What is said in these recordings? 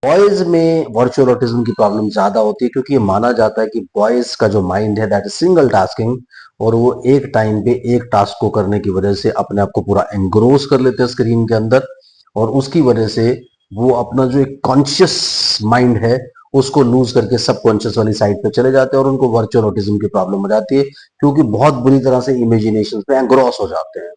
Boys में virtual autism की problem ज्यादा होती है क्योंकि ये माना जाता है कि बॉयज का जो माइंड है दैट इज सिंगल टास्किंग, और वो एक टाइम पे एक टास्क को करने की वजह से अपने आप को पूरा एंग्रोस कर लेते हैं स्क्रीन के अंदर, और उसकी वजह से वो अपना जो एक कॉन्शियस माइंड है उसको लूज करके सबकॉन्शियस वाली साइड पे चले जाते हैं और उनको वर्चुअल ऑटिज्म की प्रॉब्लम हो जाती है क्योंकि बहुत बुरी तरह से इमेजिनेशन पे एंग्रोस हो जाते हैं।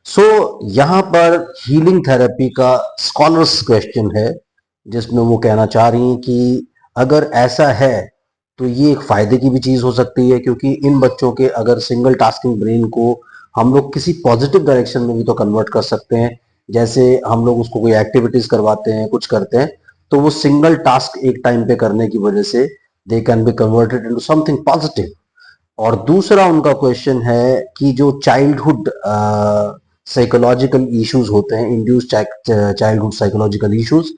सो यहाँ पर हीलिंग थेरेपी का स्कॉलर्स क्वेश्चन है जिसमें वो कहना चाह रही हैं कि अगर ऐसा है तो ये एक फायदे की भी चीज हो सकती है क्योंकि इन बच्चों के अगर सिंगल टास्किंग ब्रेन को हम लोग किसी पॉजिटिव डायरेक्शन में भी तो कन्वर्ट कर सकते हैं। जैसे हम लोग उसको कोई एक्टिविटीज करवाते हैं, कुछ करते हैं, तो वो सिंगल टास्क एक टाइम पे करने की वजह से they can be converted into something positive. और दूसरा उनका क्वेश्चन है कि जो चाइल्डहुड साइकोलॉजिकल इश्यूज होते हैं, इंड्यूस चाइल्डहुड साइकोलॉजिकल इश्यूज,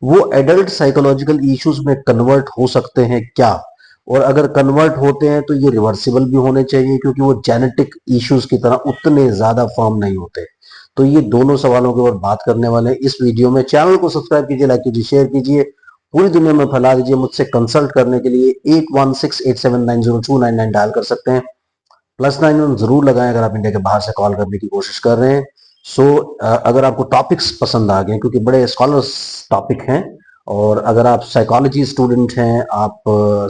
वो एडल्ट साइकोलॉजिकल इश्यूज में कन्वर्ट हो सकते हैं क्या? और अगर कन्वर्ट होते हैं तो ये रिवर्सिबल भी होने चाहिए क्योंकि वो जेनेटिक इश्यूज की तरह उतने ज्यादा फॉर्म नहीं होते। तो ये दोनों सवालों के ऊपर बात करने वाले हैं इस वीडियो में। चैनल को सब्सक्राइब कीजिए, लाइक कीजिए, शेयर कीजिए, पूरी दुनिया में फैला दीजिए। मुझसे कंसल्ट करने के लिए 8168790299 डायल कर सकते हैं। +91 जरूर लगाएं अगर आप इंडिया के बाहर से कॉल करने की कोशिश कर रहे हैं। सो अगर आपको टॉपिक्स पसंद आ गए क्योंकि बड़े स्कॉलर्स टॉपिक हैं, और अगर आप साइकोलॉजी स्टूडेंट हैं, आप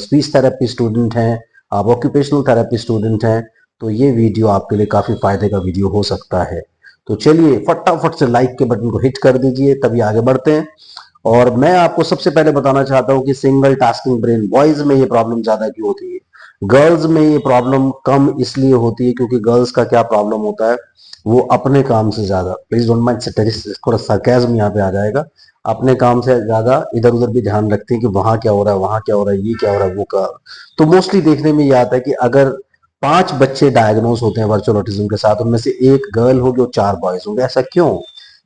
स्पीच थेरेपी स्टूडेंट हैं, आप ऑक्यूपेशनल थेरेपी स्टूडेंट हैं, तो ये वीडियो आपके लिए काफी फायदे का वीडियो हो सकता है। तो चलिए फटाफट से लाइक के बटन को हिट कर दीजिए, तभी आगे बढ़ते हैं। और मैं आपको सबसे पहले बताना चाहता हूं कि सिंगल टास्किंग ब्रेन बॉयज में ये प्रॉब्लम ज्यादा क्यों होती है। गर्ल्स में ये प्रॉब्लम कम इसलिए होती है क्योंकि गर्ल्स का क्या प्रॉब्लम होता है, वो अपने काम से ज्यादा, प्लीज डोंट माइंड, थोड़ा सरकाज़म यहाँ पे आ जाएगा, अपने काम से ज्यादा इधर उधर भी ध्यान रखते हैं कि वहां क्या हो रहा है, वहां क्या हो रहा है, ये क्या हो रहा है, वो क्या। तो मोस्टली देखने में ये आता है कि अगर 5 बच्चे डायग्नोस होते हैं वर्चुअल ऑटिज्म के साथ, उनमें से एक गर्ल होगी और 4 बॉयज होंगे। ऐसा क्यों?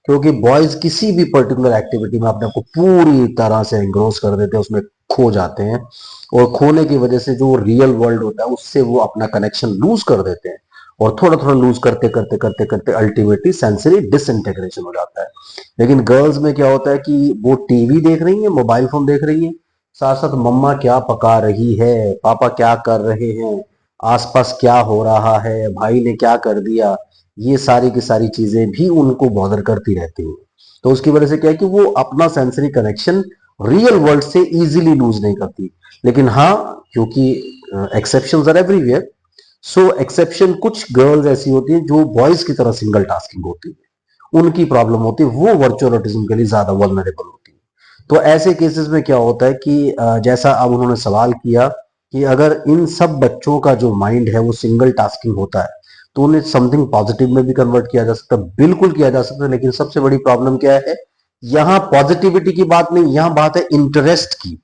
क्योंकि बॉयज किसी भी पर्टिकुलर एक्टिविटी में अपने आप को पूरी तरह से एंग्रोस कर देते हैं, उसमें खो जाते हैं, और खोने की वजह से जो रियल वर्ल्ड होता है उससे वो अपना कनेक्शन लूज कर देते हैं, और थोड़ा थोड़ा लूज करते करते करते करते अल्टीमेटली सेंसरी डिसइंटीग्रेशन हो जाता है। लेकिन गर्ल्स में क्या होता है कि वो टीवी देख रही है, मोबाइल फोन देख रही है, साथ साथ मम्मा क्या पका रही है, पापा क्या कर रहे हैं, आसपास क्या हो रहा है, भाई ने क्या कर दिया, ये सारी की सारी चीजें भी उनको बॉदर करती रहती हैं। तो उसकी वजह से क्या है कि वो अपना सेंसरी कनेक्शन रियल वर्ल्ड से इजीली लूज नहीं करती। लेकिन हाँ, क्योंकि exceptions are everywhere, so exception कुछ गर्ल्स ऐसी होती हैं जो बॉयज की तरह सिंगल टास्किंग होती है, उनकी प्रॉब्लम होती है, वो वर्चुअल ऑटिज्म के लिए ज्यादा वल्नरेबल होती है। तो ऐसे केसेस में क्या होता है कि जैसा अब उन्होंने सवाल किया कि अगर इन सब बच्चों का जो माइंड है वो सिंगल टास्किंग होता है तो उन्हें समथिंग पॉजिटिव में भी कन्वर्ट किया जा सकता है। बिल्कुल किया जा सकता है, लेकिन सबसे बड़ी प्रॉब्लम क्या है, यहाँ पॉजिटिविटी की बात नहीं, यहाँ बात है इंटरेस्ट की।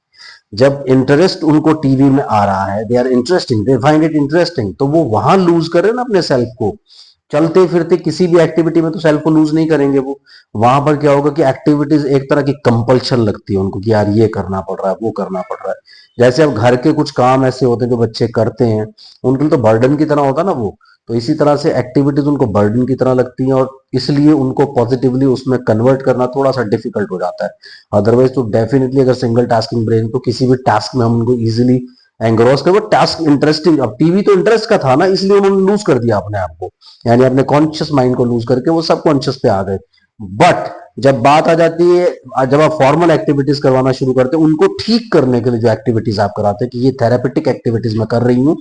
जब इंटरेस्ट उनको टीवी में आ रहा है, they are interesting, they find it interesting, तो वो वहां लूज करे ना अपने सेल्फ को। चलते फिरते किसी भी एक्टिविटी में तो सेल्फ को लूज नहीं करेंगे वो। वहां पर क्या होगा कि एक्टिविटीज एक तरह की कंपल्शन लगती है उनको कि यार ये करना पड़ रहा है, वो करना पड़ रहा है। जैसे अब घर के कुछ काम ऐसे होते हैं जो बच्चे करते हैं, उनके लिए तो बर्डन की तरह होता है ना वो। तो इसी तरह से एक्टिविटीज उनको बर्डन की तरह लगती हैं, और इसलिए उनको पॉजिटिवली उसमें कन्वर्ट करना थोड़ा सा डिफिकल्ट हो जाता है। अदरवाइज तो डेफिनेटली अगर सिंगल टास्किंग ब्रेन तो किसी भी टास्क में हम उनको इजिली एंग्रोस कर, वो टास्क इंटरेस्टिंग, अब टीवी तो इंटरेस्ट का था ना, इसलिए उन्होंने लूज कर दिया अपने आप को, यानी अपने कॉन्शियस माइंड को लूज करके वो सब कॉन्शियस पे आ गए। बट जब बात आ जाती है, जब आप फॉर्मल एक्टिविटीज करवाना शुरू करते हैं उनको ठीक करने के लिए, जो एक्टिविटीज आप कराते हैं कि ये थेरेपेटिक एक्टिविटीज मैं कर रही हूँ,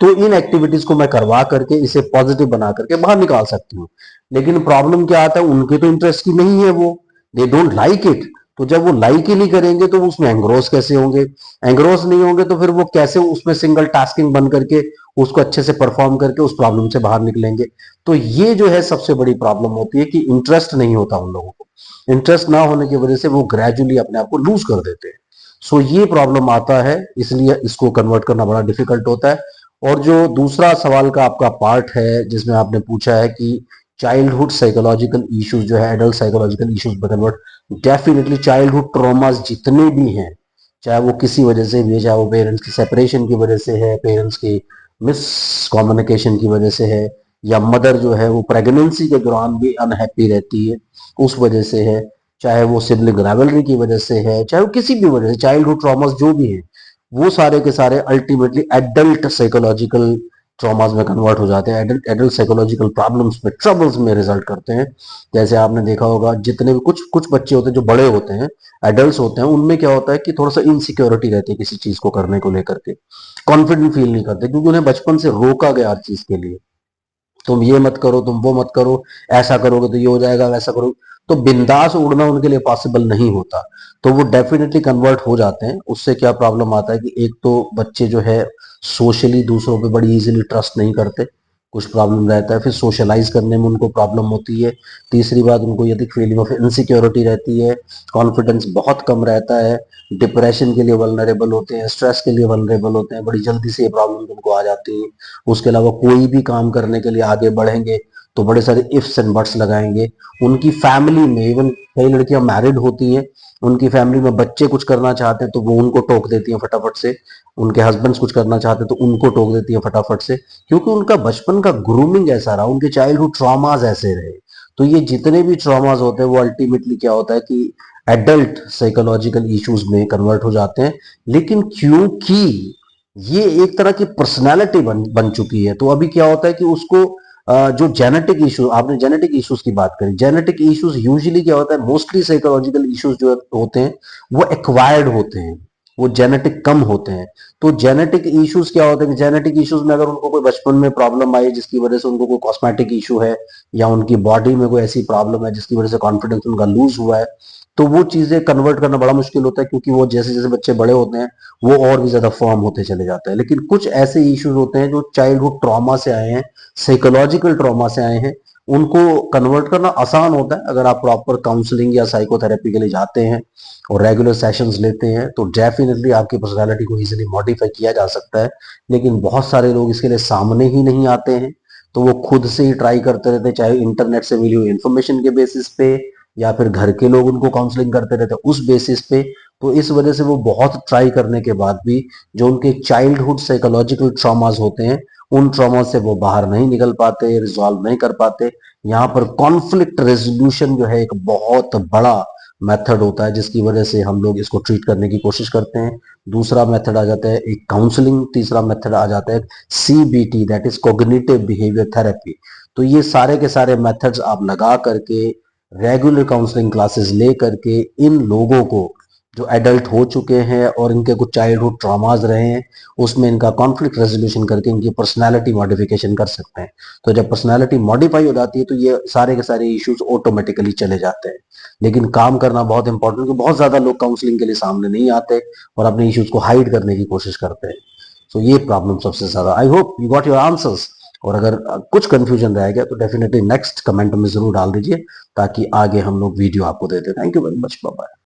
तो इन एक्टिविटीज को मैं करवा करके इसे पॉजिटिव बना करके बाहर निकाल सकती हूँ। लेकिन प्रॉब्लम क्या आता है, उनके तो इंटरेस्ट की नहीं है वो, दे डोंट लाइक इट। तो जब वो लाइक ही नहीं करेंगे तो उसमें एंग्रोस कैसे होंगे? एंग्रोस नहीं होंगे तो फिर वो कैसे उसमें सिंगल टास्किंग बन करके उसको अच्छे से परफॉर्म करके उस प्रॉब्लम से बाहर निकलेंगे? तो ये जो है सबसे बड़ी प्रॉब्लम होती है कि इंटरेस्ट नहीं होता उन लोगों को। इंटरेस्ट ना होने की वजह से वो ग्रेजुअली अपने आप को लूज कर देते हैं। सो ये प्रॉब्लम आता है, इसलिए इसको कन्वर्ट करना बड़ा डिफिकल्ट होता है। और जो दूसरा सवाल का आपका पार्ट है जिसमें आपने पूछा है कि चाइल्डहुड साइकोलॉजिकल इश्यूज जो है एडल्ट साइकोलॉजिकल इश्यूज में कन्वर्ट, डेफिनेटली चाइल्डहुड ट्रॉमास जितने भी हैं, चाहे वो किसी वजह से भी है, चाहे वो पेरेंट्स की सेपरेशन की वजह से है, पेरेंट्स की मिस कम्युनिकेशन की वजह से है, या मदर जो है वो प्रेगनेंसी के दौरान भी अनहैप्पी रहती है उस वजह से है, चाहे वो सिबलिंग राइवलरी की वजह से है, चाहे वो किसी भी वजह से, चाइल्डहुड ट्रॉमास जो भी है, वो सारे के सारे अल्टीमेटली एडल्ट साइकोलॉजिकल ट्रॉमास में कन्वर्ट हो जाते हैं, एडल्ट एडल्ट साइकोलॉजिकल प्रॉब्लम्स में, ट्रबल्स में रिजल्ट करते हैं। जैसे आपने देखा होगा, जितने भी कुछ कुछ बच्चे होते हैं जो बड़े होते हैं, एडल्ट्स होते हैं, उनमें क्या होता है कि थोड़ा सा इनसिक्योरिटी रहती है किसी चीज को करने को लेकर के, कॉन्फिडेंट फील नहीं करते, क्योंकि उन्हें बचपन से रोका गया हर चीज के लिए। तुम ये मत करो, तुम वो मत करो, ऐसा करोगे तो ये हो जाएगा, वैसा करो, तो बिंदास उड़ना उनके लिए पॉसिबल नहीं होता। तो वो डेफिनेटली कन्वर्ट हो जाते हैं। उससे क्या प्रॉब्लम आता है कि एक तो बच्चे जो है सोशली दूसरों पे बड़ी इजीली ट्रस्ट नहीं करते, कुछ प्रॉब्लम रहता है, फिर सोशलाइज करने में उनको प्रॉब्लम होती है। तीसरी बात, उनको यदि फीलिंग ऑफ इनसिक्योरिटी रहती है, कॉन्फिडेंस बहुत कम रहता है, डिप्रेशन के लिए वल्नरेबल होते हैं, स्ट्रेस के लिए वल्नरेबल होते हैं, बड़ी जल्दी से ये प्रॉब्लम उनको आ जाती है। उसके अलावा कोई भी काम करने के लिए आगे बढ़ेंगे तो बड़े सारे इफ्स एंड बट्स लगाएंगे। उनकी फैमिली में, इवन कई लड़कियां मैरिड होती हैं, उनकी फैमिली में बच्चे कुछ करना चाहते हैं तो वो उनको टोक देती हैं फटाफट से, उनके हस्बैंड्स कुछ करना चाहते हैं तो उनको टोक देती हैं फटाफट से, क्योंकि उनका बचपन का ग्रूमिंग ऐसा रहा, उनके चाइल्डहुड ट्रॉमास ऐसे रहे। तो ये जितने भी ट्रॉमास होते हैं वो अल्टीमेटली क्या होता है कि एडल्ट साइकोलॉजिकल इश्यूज में कन्वर्ट हो जाते हैं। लेकिन क्योंकि ये एक तरह की पर्सनालिटी बन चुकी है, तो अभी क्या होता है कि उसको जो जेनेटिक इशू, आपने जेनेटिक इश्यूज की बात करी, जेनेटिक इश्यूज यूजुअली क्या होता है, मोस्टली साइकोलॉजिकल इश्यूज जो होते हैं वो एक्वायर्ड होते हैं, वो जेनेटिक कम होते हैं। तो जेनेटिक इश्यूज क्या होते हैं, जेनेटिक इश्यूज में अगर उनको कोई बचपन में प्रॉब्लम आई जिसकी वजह से उनको कोई कॉस्मेटिक इशू है, या उनकी बॉडी में कोई ऐसी प्रॉब्लम है जिसकी वजह से कॉन्फिडेंस उनका लूज हुआ है, तो वो चीजें कन्वर्ट करना बड़ा मुश्किल होता है, क्योंकि वो जैसे जैसे बच्चे बड़े होते हैं वो और भी ज्यादा फॉर्म होते चले जाते हैं। लेकिन कुछ ऐसे इश्यूज होते हैं जो चाइल्डहुड ट्रॉमा से आए हैं, साइकोलॉजिकल ट्रॉमा से आए हैं, उनको कन्वर्ट करना आसान होता है अगर आप प्रॉपर काउंसलिंग या साइकोथेरेपी के लिए जाते हैं और रेगुलर सेशंस लेते हैं, तो डेफिनेटली आपकी पर्सनालिटी को इजीली मॉडिफाई किया जा सकता है। लेकिन बहुत सारे लोग इसके लिए सामने ही नहीं आते हैं, तो वो खुद से ही ट्राई करते रहते हैं, चाहे इंटरनेट से मिली हुई इन्फॉर्मेशन के बेसिस पे या फिर घर के लोग उनको काउंसलिंग करते रहते हैं उस बेसिस पे। तो इस वजह से वो बहुत ट्राई करने के बाद भी जो उनके चाइल्डहुड साइकोलॉजिकल ट्रॉमास होते हैं, उन ट्रॉमा से वो बाहर नहीं निकल पाते, रिजॉल्व नहीं कर पाते। यहाँ पर कॉन्फ्लिक्ट रेजोल्यूशन जो है एक बहुत बड़ा मेथड होता है, जिसकी वजह से हम लोग इसको ट्रीट करने की कोशिश करते हैं। दूसरा मेथड आ जाता है एक काउंसलिंग, तीसरा मेथड आ जाता है CBT, that is cognitive behaviour therapy. तो ये सारे के सारे मेथड्स आप लगा करके, रेगुलर काउंसलिंग क्लासेस ले करके, इन लोगों को जो एडल्ट हो चुके हैं और इनके कुछ चाइल्डहुड ट्रॉमास रहे हैं, उसमें इनका कॉन्फ्लिक्ट रेजोल्यूशन करके इनकी पर्सनालिटी मॉडिफिकेशन कर सकते हैं। तो जब पर्सनालिटी मॉडिफाई हो जाती है तो ये सारे के सारे इश्यूज ऑटोमेटिकली चले जाते हैं। लेकिन काम करना बहुत इंपॉर्टेंट, क्योंकि बहुत ज्यादा लोग काउंसलिंग के लिए सामने नहीं आते और अपने इश्यूज को हाइड करने की कोशिश करते हैं। तो ये प्रॉब्लम सबसे ज्यादा। I hope you got your answers. और अगर कुछ कंफ्यूजन रह गया तो डेफिनेटली नेक्स्ट कमेंट में जरूर डाल दीजिए, ताकि आगे हम लोग वीडियो आपको देते हैं। Thank you very much, bye bye.